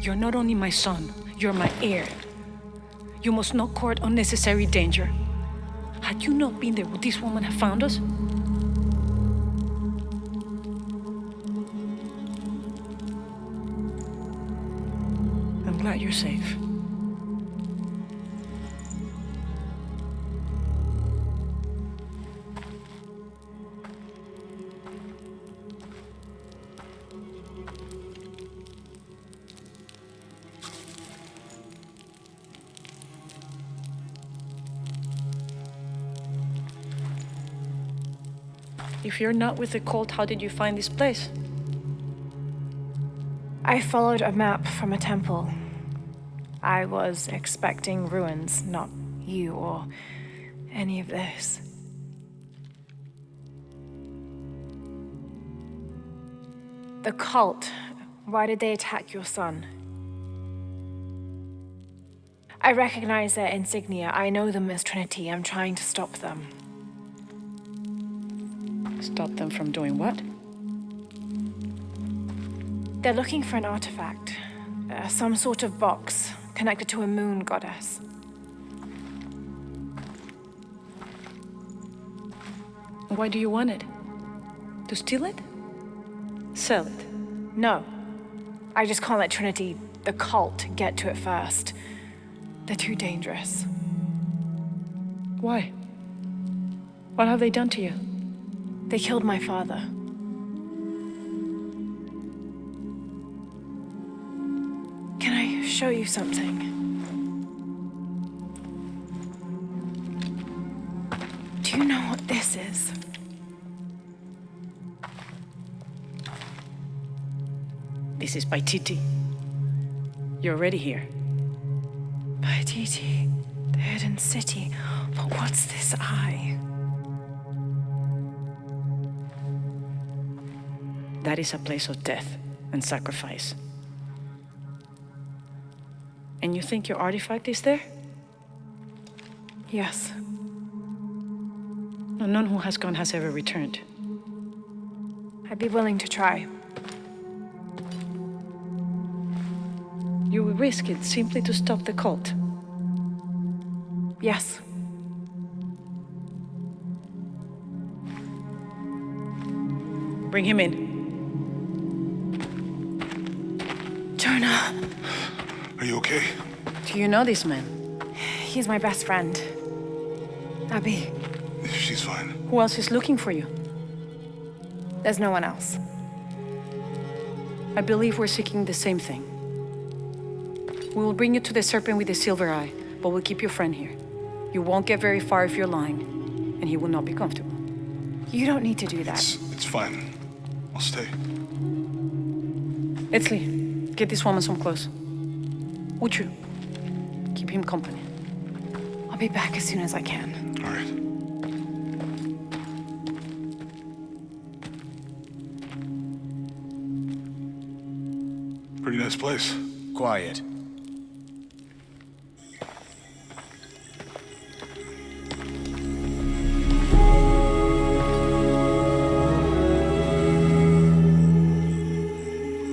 You're not only my son, you're my heir. You must not court unnecessary danger. Had you not been there, would this woman have found us? I'm glad you're safe. If you're not with the cult, how did you find this place? I followed a map from a temple. I was expecting ruins, not you or any of this. The cult, why did they attack your son? I recognize their insignia. I know them as Trinity. I'm trying to stop them. Stop them from doing what? They're looking for an artifact. Some sort of box connected to a moon goddess. Why do you want it? To steal it? Sell it? No. I just can't let Trinity, the cult, get to it first. They're too dangerous. Why? What have they done to you? They killed my father. Can I show you something? Do you know what this is? This is Paititi. You're already here. Paititi, the hidden city. But what's this eye? That is a place of death and sacrifice. And you think your artifact is there? Yes. No, none who has gone has ever returned. I'd be willing to try. You would risk it simply to stop the cult? Yes. Bring him in. Jonah. Are you okay? Do you know this man? He's my best friend. Abby. She's fine. Who else is looking for you? There's no one else. I believe we're seeking the same thing. We will bring you to the serpent with the silver eye, but we'll keep your friend here. You won't get very far if you're lying, and he will not be comfortable. You don't need to do that. It's fine. I'll stay. Etzli, get this woman some clothes. Uchu, keep him company. I'll be back as soon as I can. All right. Pretty nice place. Quiet.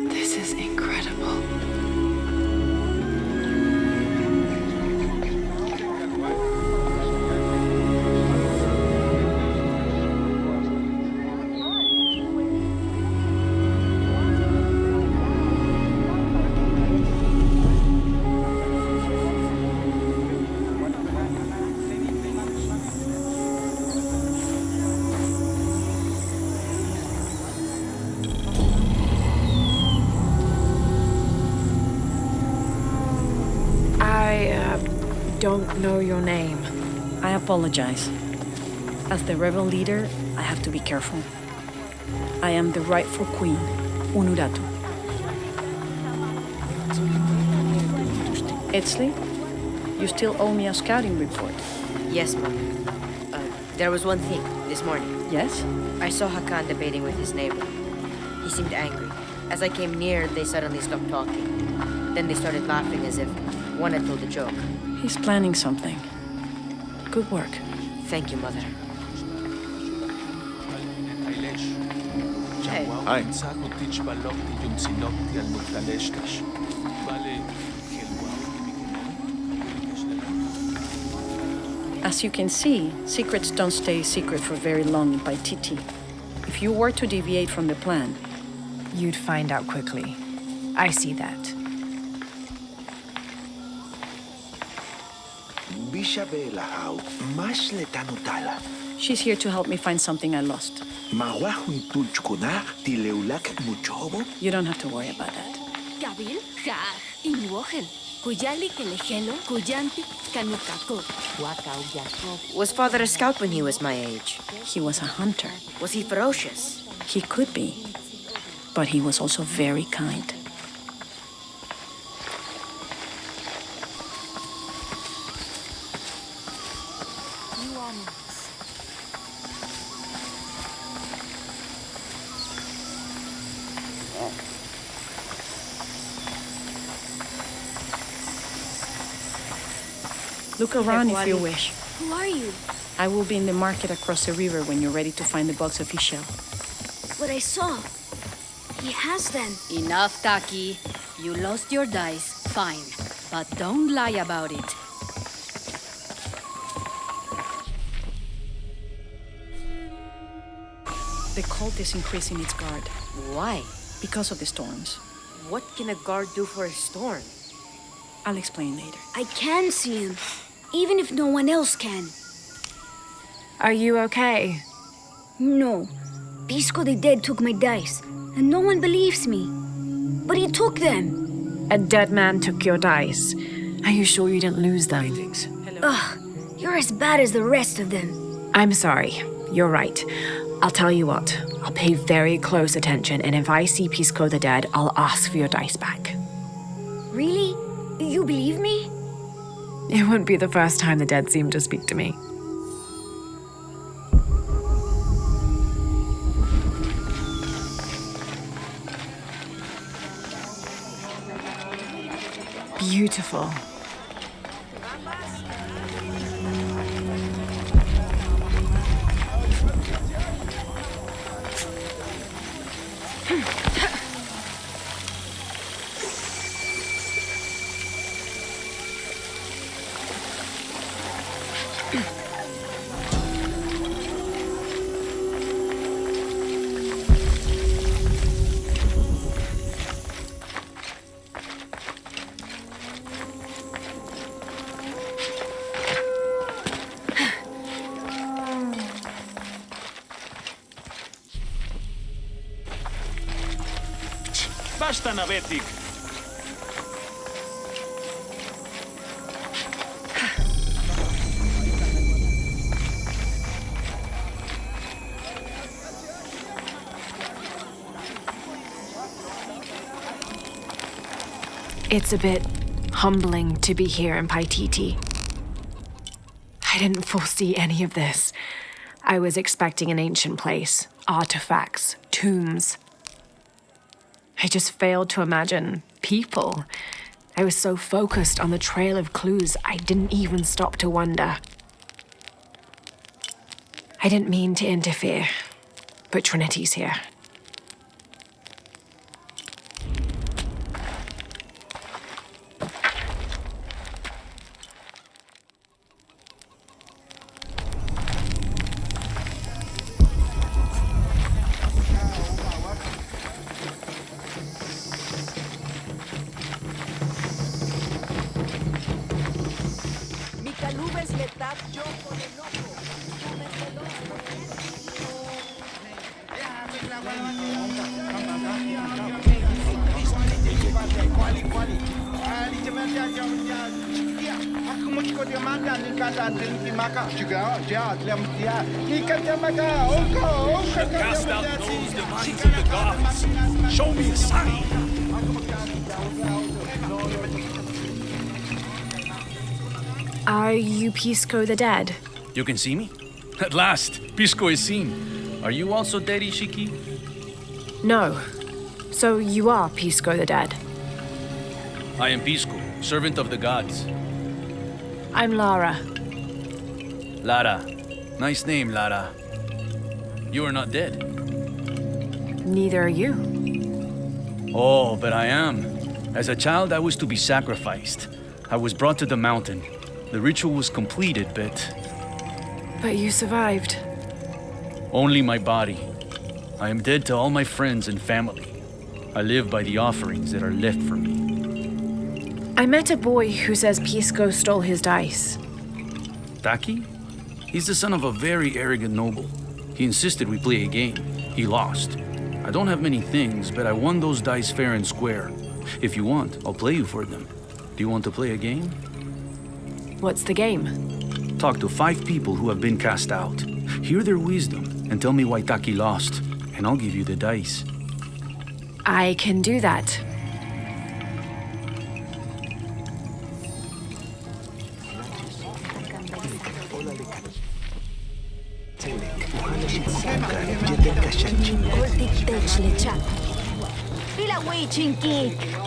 This is incredible. Don't know your name. I apologize. As the rebel leader, I have to be careful. I am the rightful queen, Unuratu. Etzli, you still owe me a scouting report. Yes, Mom. There was one thing, this morning. Yes? I saw Hakan debating with his neighbor. He seemed angry. As I came near, they suddenly stopped talking. Then they started laughing as if one had told a joke. He's planning something. Good work. Thank you, Mother. Hey. Hi. As you can see, secrets don't stay secret for very long in Paititi. If you were to deviate from the plan, You'd find out quickly. I see that. Bishabelahau, mas letanutala. she's here to help me find something I lost. Mawahun tulchkuna, tileulak muchobo. You don't have to worry about that. Kabil, ja, inuohen. Kuyali kelejelo, kuyanti, kanukako. Wakau yako. Was father a scout when he was my age? He was a hunter. Was he ferocious? He could be, but he was also very kind. Look around if you wish. Who are you? I will be in the market across the river when you're ready to find the box of Ishel. What I saw. He has them. Enough, Taki. You lost your dice, fine. But don't lie about it. The cult is increasing its guard Why? because of the storms. What can a guard do for a storm? I'll explain later. I can see him, even if no one else can. Are you okay? No. Pisco the Dead took my dice, and no one believes me. But he took them. A dead man took your dice. Are you sure you didn't lose them? Ugh, you're as bad as the rest of them. I'm sorry. You're right. I'll tell you what. I'll pay very close attention, and if I see Pisco the Dead, I'll ask for your dice back. Really? You believe me? It wouldn't be the first time the dead seemed to speak to me. Beautiful. Basta na, Betik. It's a bit humbling to be here in Paititi. I didn't foresee any of this. I was expecting an ancient place, artifacts, tombs. I just failed to imagine people. I was so focused on the trail of clues, I didn't even stop to wonder. I didn't mean to interfere, but Trinity's here. Cast out those demons of the gods. Show me a sign. Are you Pisco the Dead? You can see me? At last, Pisco is seen. Are you also dead, Ishiki? No. So you are Pisco the Dead. I am Pisco, servant of the gods. I'm Lara. Lara. Nice name, Lara. You are not dead. Neither are you. Oh, but I am. As a child, I was to be sacrificed. I was brought to the mountain. The ritual was completed, but But you survived. only my body. I am dead to all my friends and family. I live by the offerings that are left for me. I met a boy who says Pisco stole his dice. Taki? He's the son of a very arrogant noble. He insisted we play a game. He lost. I don't have many things, but I won those dice fair and square. If you want, I'll play you for them. Do you want to play a game? What's the game? Talk to 5 people who have been cast out. Hear their wisdom and tell me why Taki lost, and I'll give you the dice. I can do that.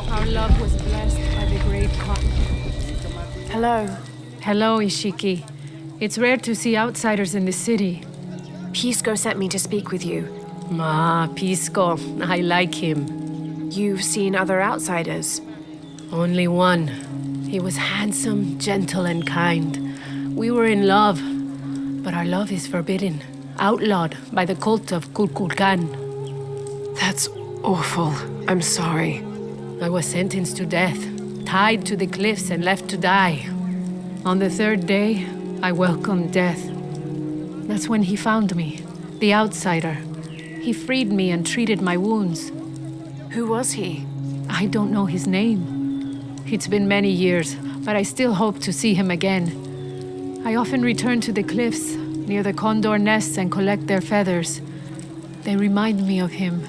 Our love was blessed by the great God. Hello. Hello, Ishiki. It's rare to see outsiders in the city. Pisco sent me to speak with you. Pisco. I like him. You've seen other outsiders. Only one. He was handsome, gentle, and kind. We were in love, but our love is forbidden, outlawed by the cult of Kukulkan. That's awful. I'm sorry. I was sentenced to death, tied to the cliffs and left to die. On the 3rd day, I welcomed death. That's when he found me, the outsider. He freed me and treated my wounds. Who was he? I don't know his name. It's been many years, but I still hope to see him again. I often return to the cliffs, near the condor nests, and collect their feathers. They remind me of him.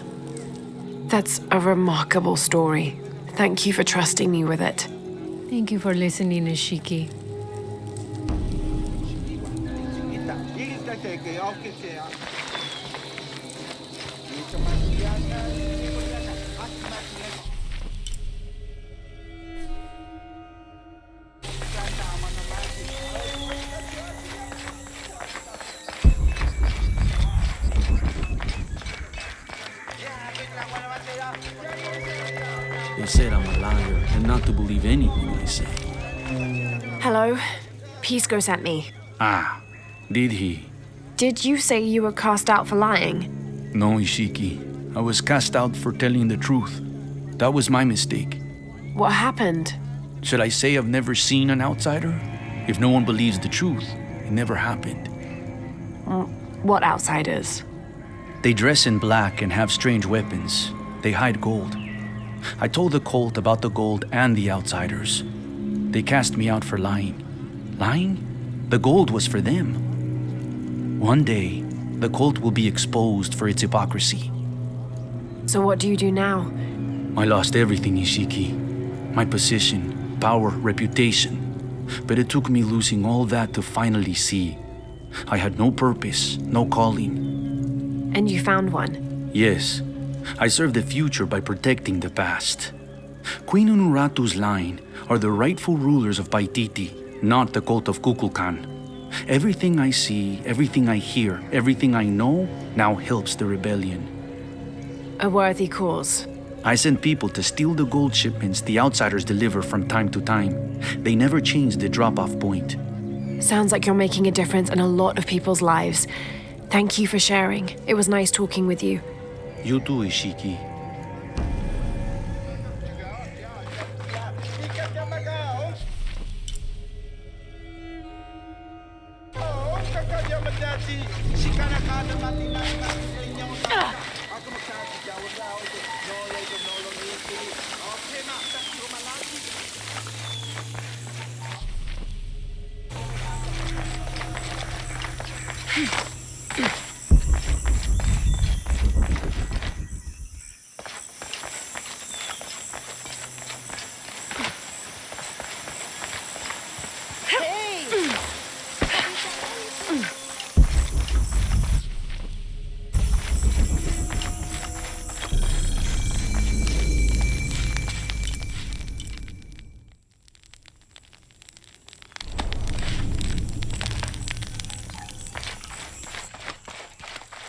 That's a remarkable story. Thank you for trusting me with it. Thank you for listening, Ishiki. They said I'm a liar and not to believe anything I say. Hello. Pisco sent me. Ah, did he? Did you say you were cast out for lying? No, Ishiki. I was cast out for telling the truth. That was my mistake. What happened? Should I say I've never seen an outsider? If no one believes the truth, it never happened. What outsiders? They dress in black and have strange weapons. They hide gold. I told the cult about the gold and the outsiders. They cast me out for lying. Lying? The gold was for them. One day, the cult will be exposed for its hypocrisy. So what do you do now? I lost everything, Ishiki. My position, power, reputation. But it took me losing all that to finally see. I had no purpose, no calling. And you found one? Yes, I serve the future by protecting the past. Queen Unuratu's line are the rightful rulers of Paititi, not the cult of Kukulkan. Everything I see, everything I hear, everything I know now helps the rebellion. A worthy cause. I send people to steal the gold shipments the outsiders deliver from time to time. They never change the drop-off point. Sounds like you're making a difference in a lot of people's lives. Thank you for sharing. It was nice talking with you. You too, Ishiki.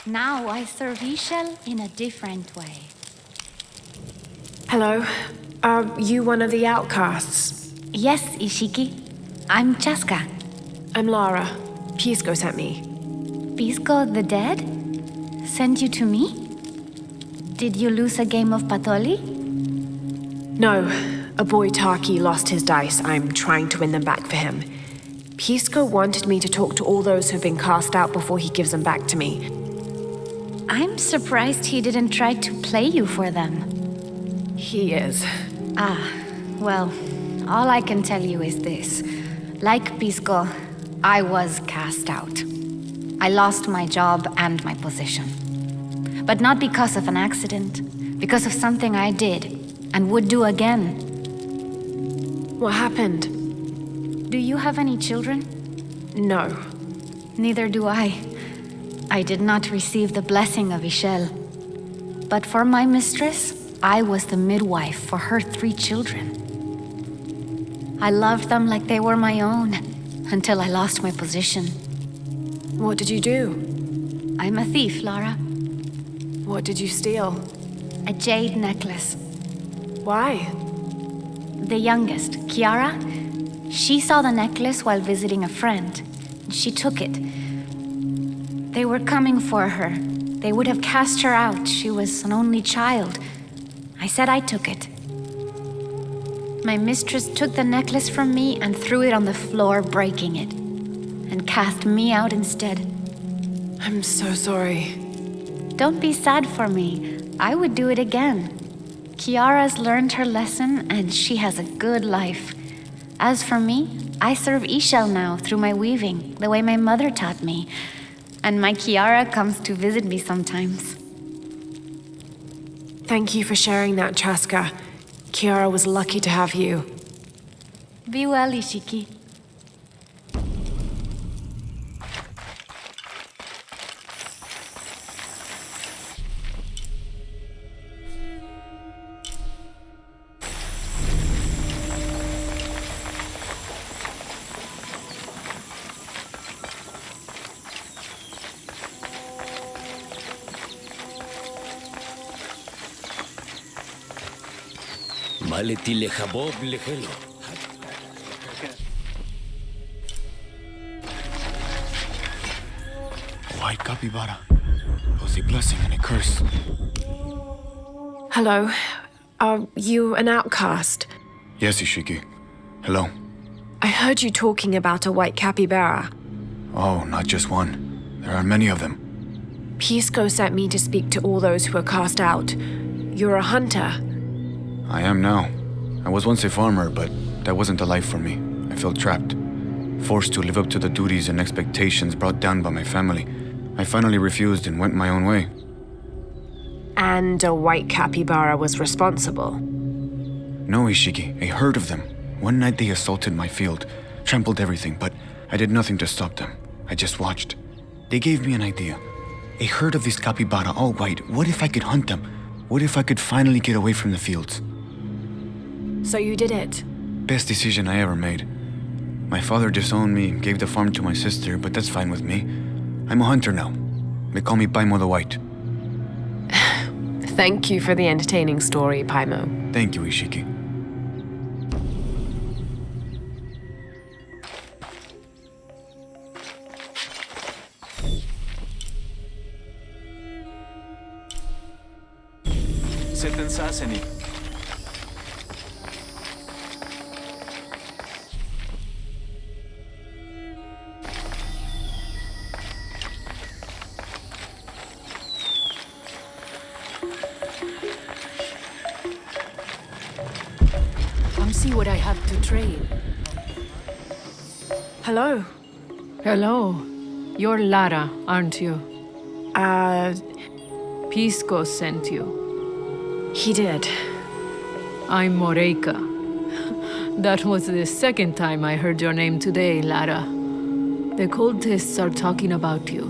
Now I serve Ishel in a different way. Hello. Are you one of the outcasts? Yes, Ishiki. I'm Chaska. I'm Lara. Pisco sent me. Pisco the dead? Sent you to me? Did you lose a game of Patoli? No, a boy Taki lost his dice. I'm trying to win them back for him. Pisco wanted me to talk to all those who've been cast out before he gives them back to me. I'm surprised he didn't try to play you for them. He is. Well, all I can tell you is this. Like Pisco, I was cast out. I lost my job and my position. But not because of an accident, because of something I did and would do again. What happened? Do you have any children? No. Neither do I. I did not receive the blessing of Ishel. But for my mistress, I was the midwife for her 3 children. I loved them like they were my own, until I lost my position. What did you do? I'm a thief, Lara. What did you steal? A jade necklace. Why? The youngest, Kiara, she saw the necklace while visiting a friend. She took it. They were coming for her. They would have cast her out. She was an only child. I said I took it. My mistress took the necklace from me and threw it on the floor, breaking it, and cast me out instead. I'm so sorry. Don't be sad for me. I would do it again. Kiara's learned her lesson and she has a good life. As for me, I serve Ishel now through my weaving, the way my mother taught me. And my Kiara comes to visit me sometimes. Thank you for sharing that, Chaska. Kiara was lucky to have you. Be well, Ishiki. White capybara. Both a blessing and a curse. Hello. Are you an outcast? Yes, Ishiki. Hello. I heard you talking about a white capybara. Oh, not just one. There are many of them. Pisco sent me to speak to all those who are cast out. You're a hunter. I am now. I was once a farmer, but that wasn't the life for me. I felt trapped. Forced to live up to the duties and expectations brought down by my family. I finally refused and went my own way. And a white capybara was responsible. No, Ishiki, a herd of them. One night they assaulted my field, trampled everything, but I did nothing to stop them. I just watched. They gave me an idea. A herd of these capybara, all white. What if I could hunt them? What if I could finally get away from the fields? So you did it? Best decision I ever made. My father disowned me and gave the farm to my sister, but that's fine with me. I'm a hunter now. They call me Paimo the White. Thank you for the entertaining story, Paimo. Thank you, Ishiki. Sitten saseni. Come see what I have to trade. Hello. Hello. You're Lara, aren't you? Pisco sent you. He did. I'm Moreika. That was the second time I heard your name today, Lara. The cultists are talking about you.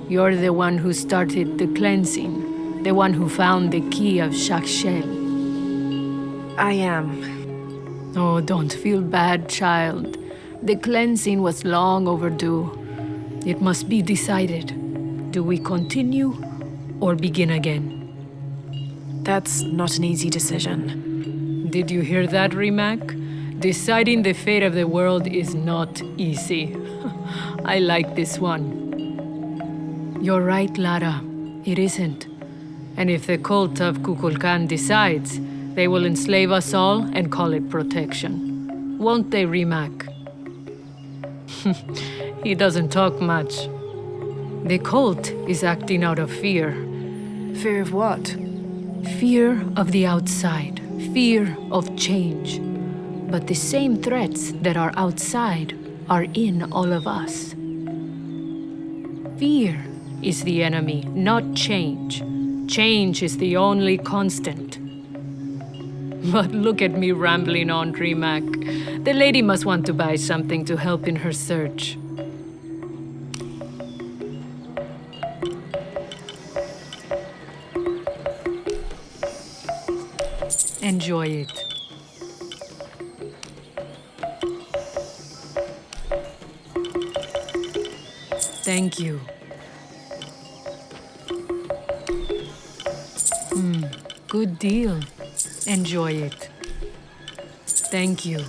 You're the one who started the cleansing, the one who found the key of Shakshel. I am. Oh, don't feel bad, child. The cleansing was long overdue. It must be decided. Do we continue or begin again? That's not an easy decision. Did you hear that, Rimac? Deciding the fate of the world is not easy. I like this one. You're right, Lara. It isn't. And if the cult of Kukulkan decides, they will enslave us all and call it protection. Won't they, Rimac? He doesn't talk much. The cult is acting out of fear. Fear of what? Fear of the outside. Fear of change. But the same threats that are outside are in all of us. Fear is the enemy, not change. Change is the only constant. But look at me rambling on, Rimac. The lady must want to buy something to help in her search. Enjoy it. Thank you. Good deal. Enjoy it. Thank you.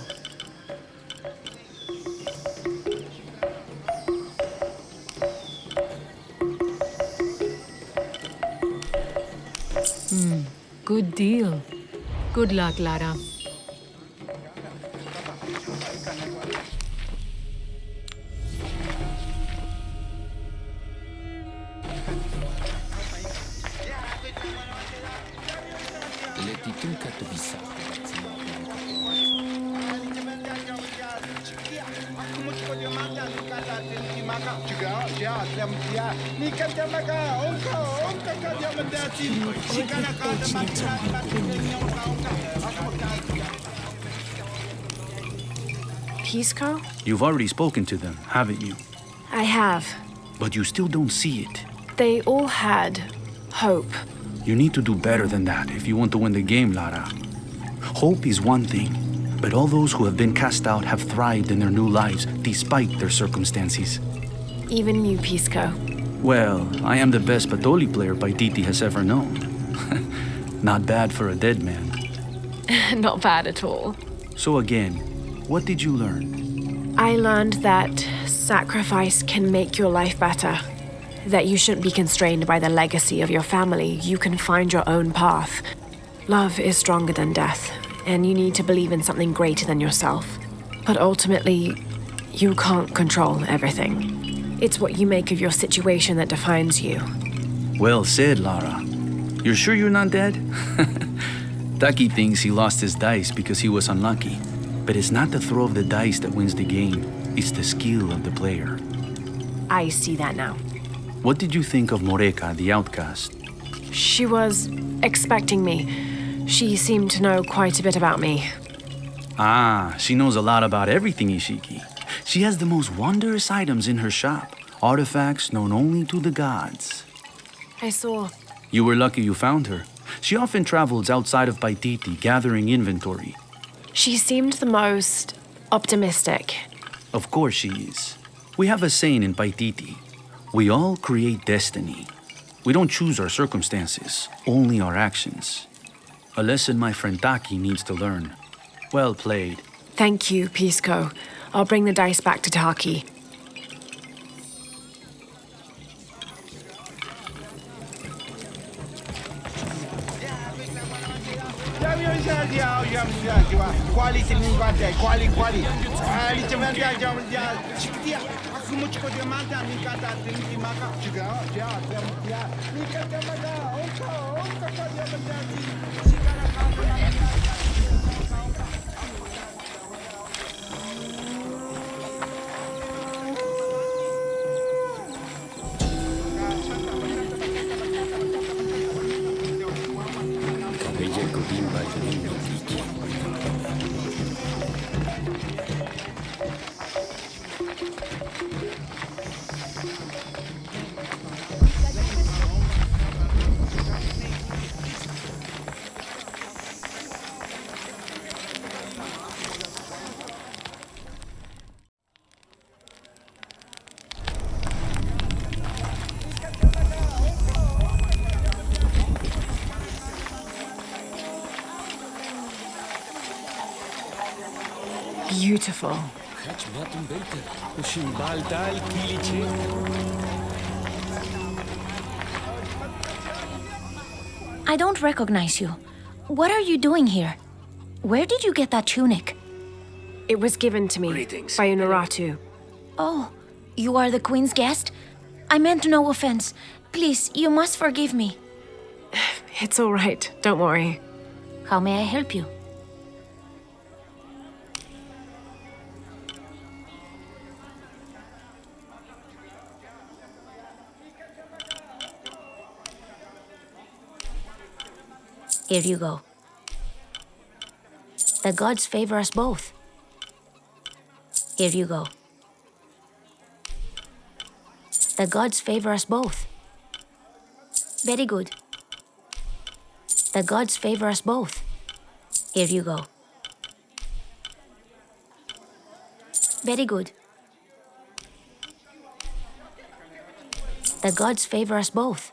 Good deal. Good luck, Lara. Pisco? You've already spoken to them, haven't you? I have. But you still don't see it. They all had hope. You need to do better than that if you want to win the game, Lara. Hope is one thing, but all those who have been cast out have thrived in their new lives despite their circumstances. Even you, Pisco. Well, I am the best Patoli player Paititi has ever known. Not bad for a dead man. Not bad at all. So again, what did you learn? I learned that sacrifice can make your life better. That you shouldn't be constrained by the legacy of your family. You can find your own path. Love is stronger than death, and you need to believe in something greater than yourself. But ultimately, you can't control everything. It's what you make of your situation that defines you. Well said, Lara. You're sure you're not dead? Taki thinks he lost his dice because he was unlucky. But it's not the throw of the dice that wins the game. It's the skill of the player. I see that now. What did you think of Moreka, the outcast? She was expecting me. She seemed to know quite a bit about me. Ah, she knows a lot about everything, Ishiki. She has the most wondrous items in her shop. Artifacts known only to the gods. I saw. You were lucky you found her. She often travels outside of Paititi, gathering inventory. She seemed the most optimistic. Of course she is. We have a saying in Paititi. We all create destiny. We don't choose our circumstances, only our actions. A lesson my friend Taki needs to learn. Well played. Thank you, Pisco. I'll bring the dice back to Taki. Beautiful. I don't recognize you. What are you doing here? Where did you get that tunic? It was given to me by Unuratu. Oh, you are the Queen's guest? I meant no offense. Please, you must forgive me. It's all right, don't worry. How may I help you? Here you go. The gods favor us both. Here you go. The gods favor us both. Very good. The gods favor us both. Here you go. Very good. The gods favor us both.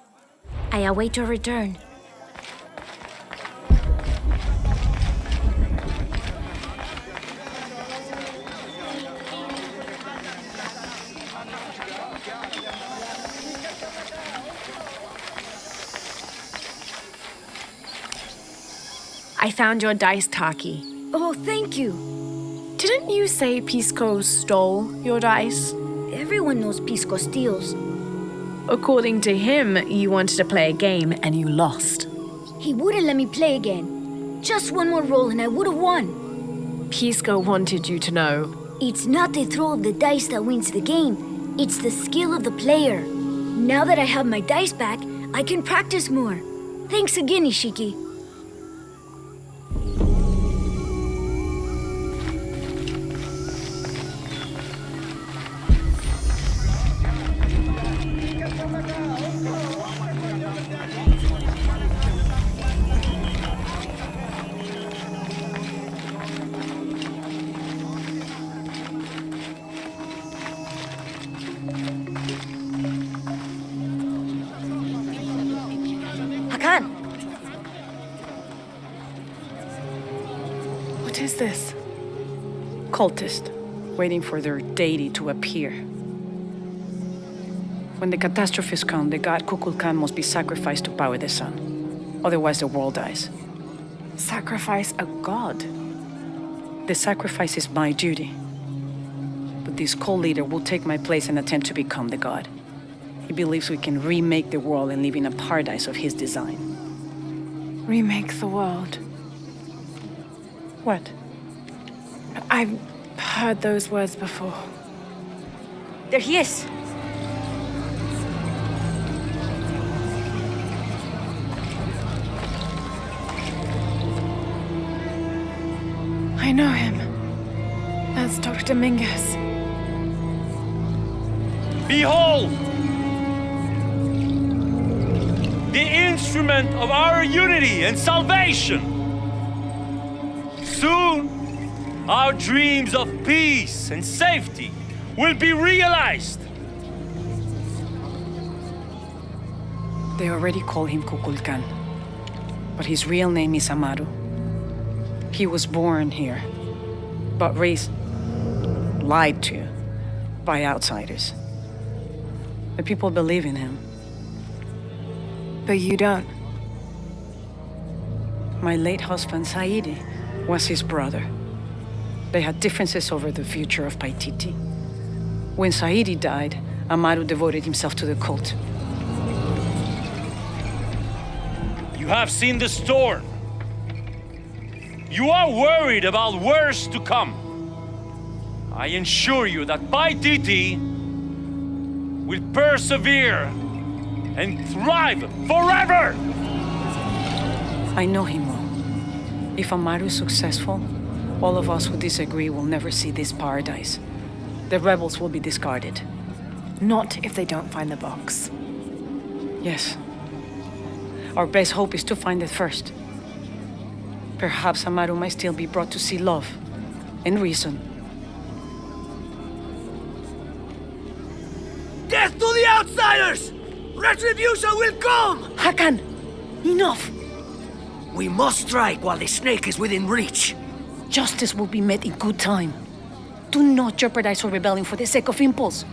I await your return. I found your dice, Taki. Oh, thank you. Didn't you say Pisco stole your dice? Everyone knows Pisco steals. According to him, you wanted to play a game and you lost. He wouldn't let me play again. Just one more roll and I would have won. Pisco wanted you to know. It's not the throw of the dice that wins the game. It's the skill of the player. Now that I have my dice back, I can practice more. Thanks again, Ishiki. Hakan! What is this? Cultist, waiting for their deity to appear. When the catastrophes come, the god Kukulkan must be sacrificed to power the sun. Otherwise, the world dies. Sacrifice a god? The sacrifice is my duty. But this cult leader will take my place and attempt to become the god. He believes we can remake the world and live in a paradise of his design. Remake the world. What? I've heard those words before. There he is! I know him. That's Dr. Mingus. Behold! The instrument of our unity and salvation! Soon, our dreams of peace and safety will be realized. They already call him Kukulkan, but his real name is Amaru. He was born here, but raised, lied to, by outsiders. The people believe in him. But you don't. My late husband, Saidi, was his brother. They had differences over the future of Paititi. When Saidi died, Amaru devoted himself to the cult. You have seen the storm. You are worried about worse to come. I assure you that Paititi will persevere and thrive forever! I know him well. If Amaru is successful, all of us who disagree will never see this paradise. The rebels will be discarded. Not if they don't find the box. Yes. Our best hope is to find it first. Perhaps Amaru might still be brought to see love and reason. Death to the outsiders! Retribution will come! Hakan! Enough! We must strike while the snake is within reach. Justice will be met in good time. Do not jeopardize our rebellion for the sake of impulse.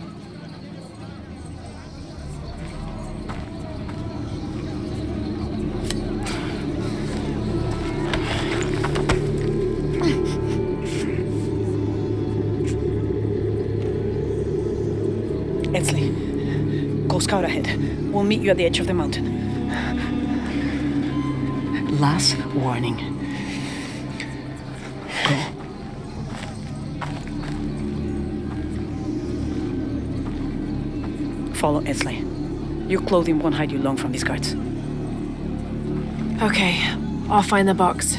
Etzli, go scout ahead. We'll meet you at the edge of the mountain. Last warning. Go. Follow Etzli. Your clothing won't hide you long from these guards. Okay, I'll find the box.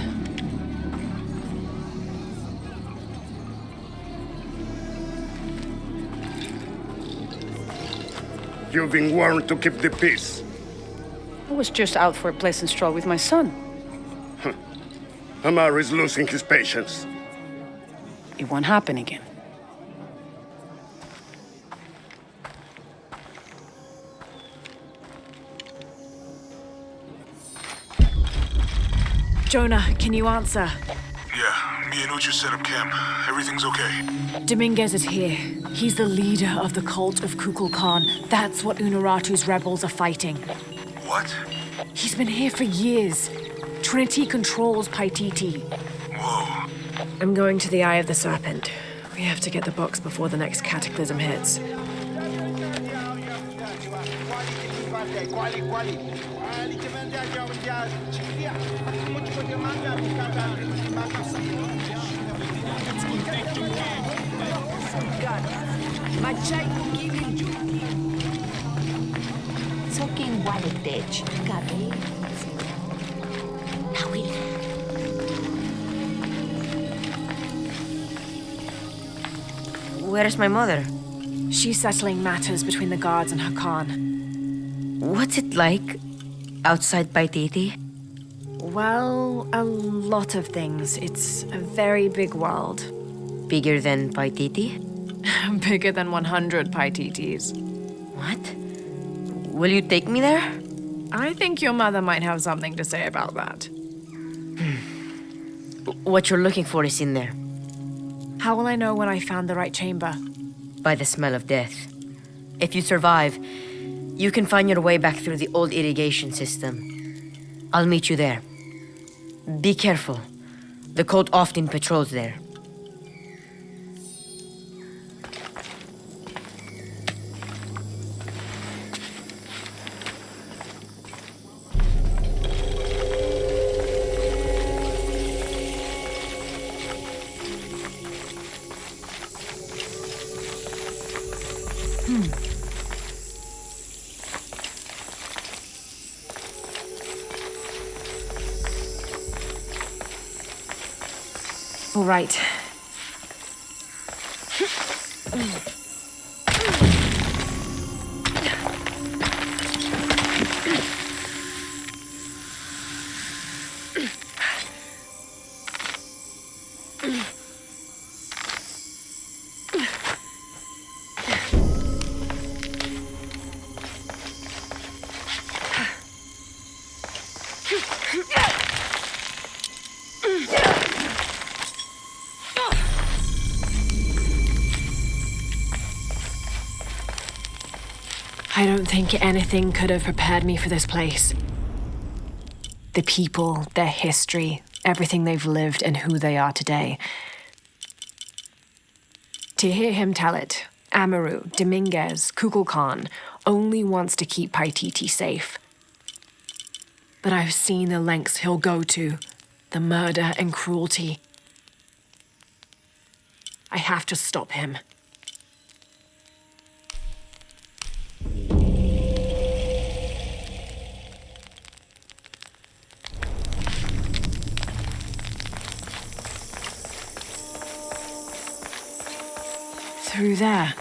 You've been warned to keep the peace. I was just out for a pleasant stroll with my son. Amar is losing his patience. It won't happen again. Jonah, can you answer? Yeah, me and Uchu set up camp. Everything's okay. Dominguez is here. He's the leader of the cult of Kukulkan. That's what Unuratu's rebels are fighting. What? He's been here for years. Trinity controls Paititi. Whoa. I'm going to the Eye of the Serpent. We have to get the box before the next cataclysm hits. Where's my mother? She's settling matters between the guards and Hakan. What's it like outside Paititi? Well, a lot of things. It's a very big world. Bigger than Paititi? Bigger than 100 Paititis. What? Will you take me there? I think your mother might have something to say about that. What you're looking for is in there. How will I know when I found the right chamber? By the smell of death. If you survive, you can find your way back through the old irrigation system. I'll meet you there. Be careful. The cult often patrols there. All right. I don't think anything could have prepared me for this place. The people, their history, everything they've lived and who they are today. To hear him tell it, Amaru, Dominguez, Kukulkan only wants to keep Paititi safe. But I've seen the lengths he'll go to, the murder and cruelty. I have to stop him. Through there.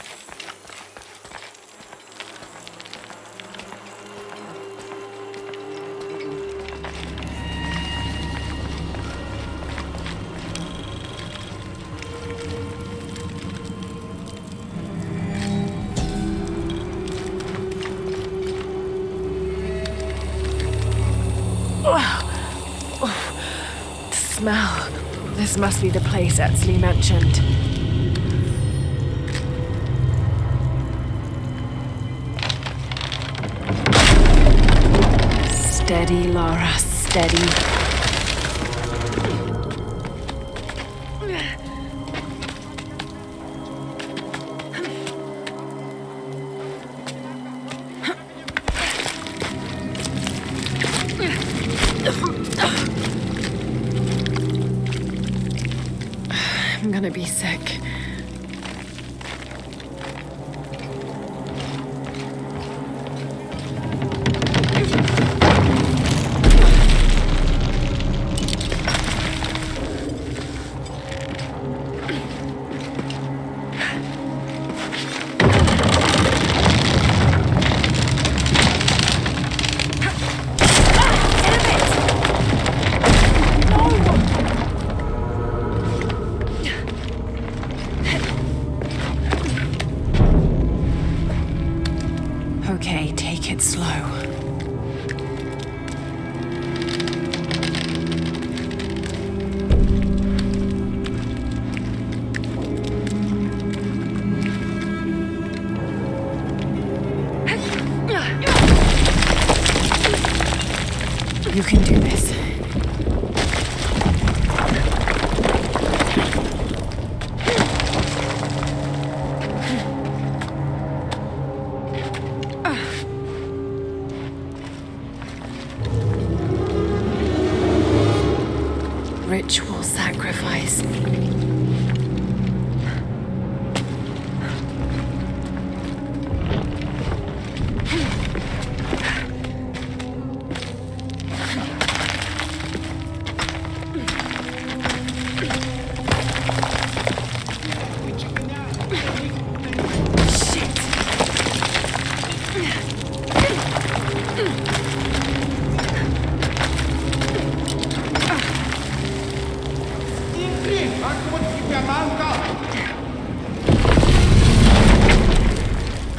The smell. This must be the place Etzli mentioned. Steady, Lara, steady. I'm gonna be sick. Okay, take it slow. You can do this. Ritual sacrifice.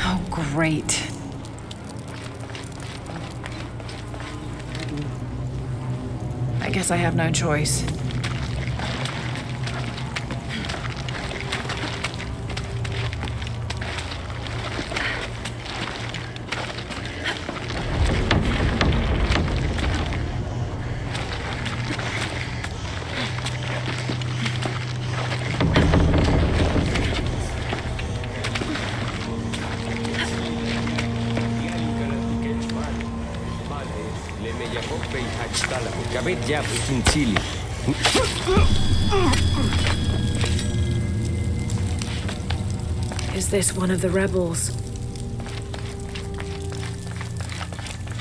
Oh, great. I guess I have no choice. Is this one of the rebels?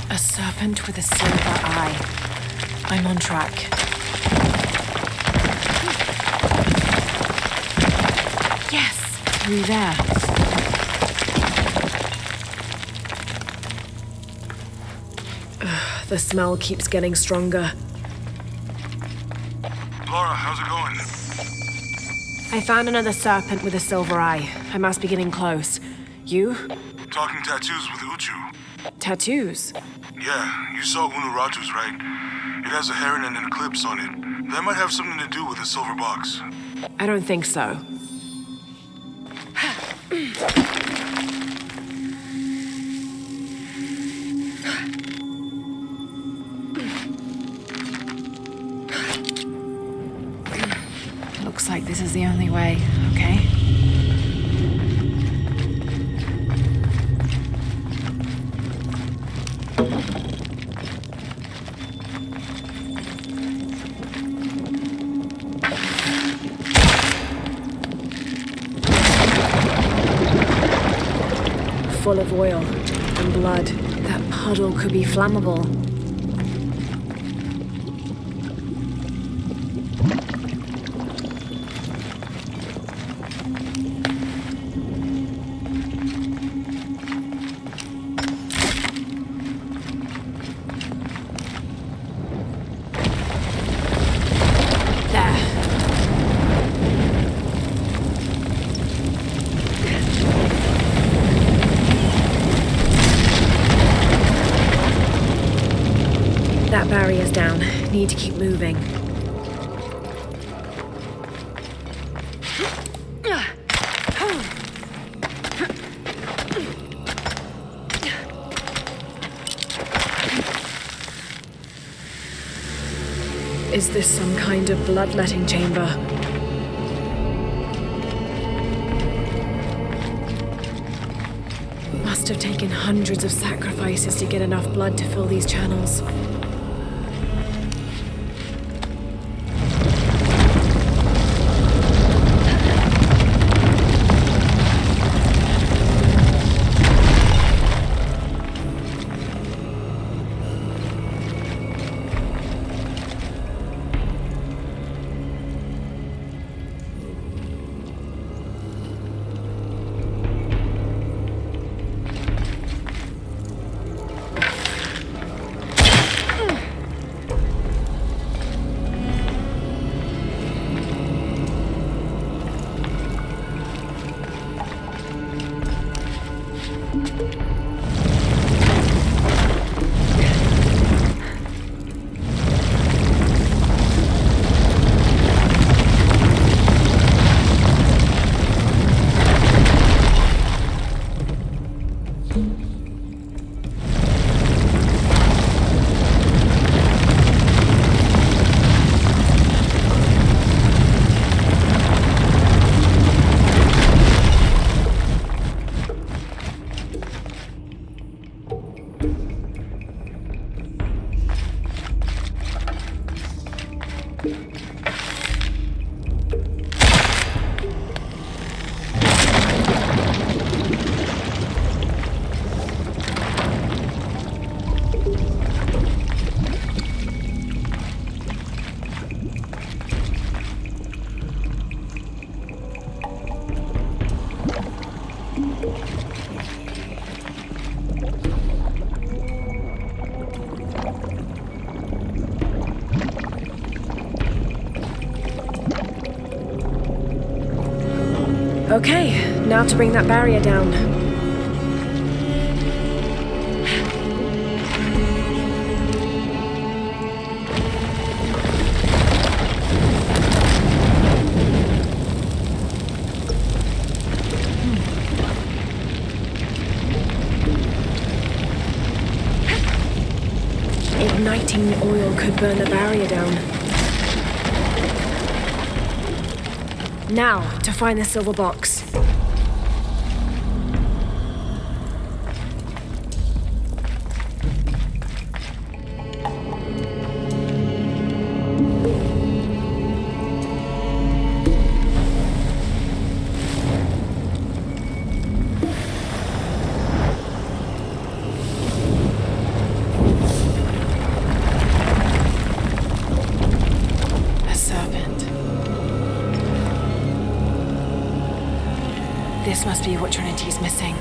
A serpent with a silver eye. I'm on track. Yes! Through there. The smell keeps getting stronger. Laura, how's it going? I found another serpent with a silver eye. I must be getting close. You? Talking tattoos with Uchu. Tattoos? Yeah, you saw Unuratu's, right? It has a heron and an eclipse on it. That might have something to do with the silver box. I don't think so. Looks like this is the only way, okay? Full of oil and blood. That puddle could be flammable. That barrier's down. Need to keep moving. Is this some kind of bloodletting chamber? Must have taken hundreds of sacrifices to get enough blood to fill these channels. Okay, now to bring that barrier down. Igniting the oil could burn the barrier down. Now, to find the silver box. This must be what Trinity's missing.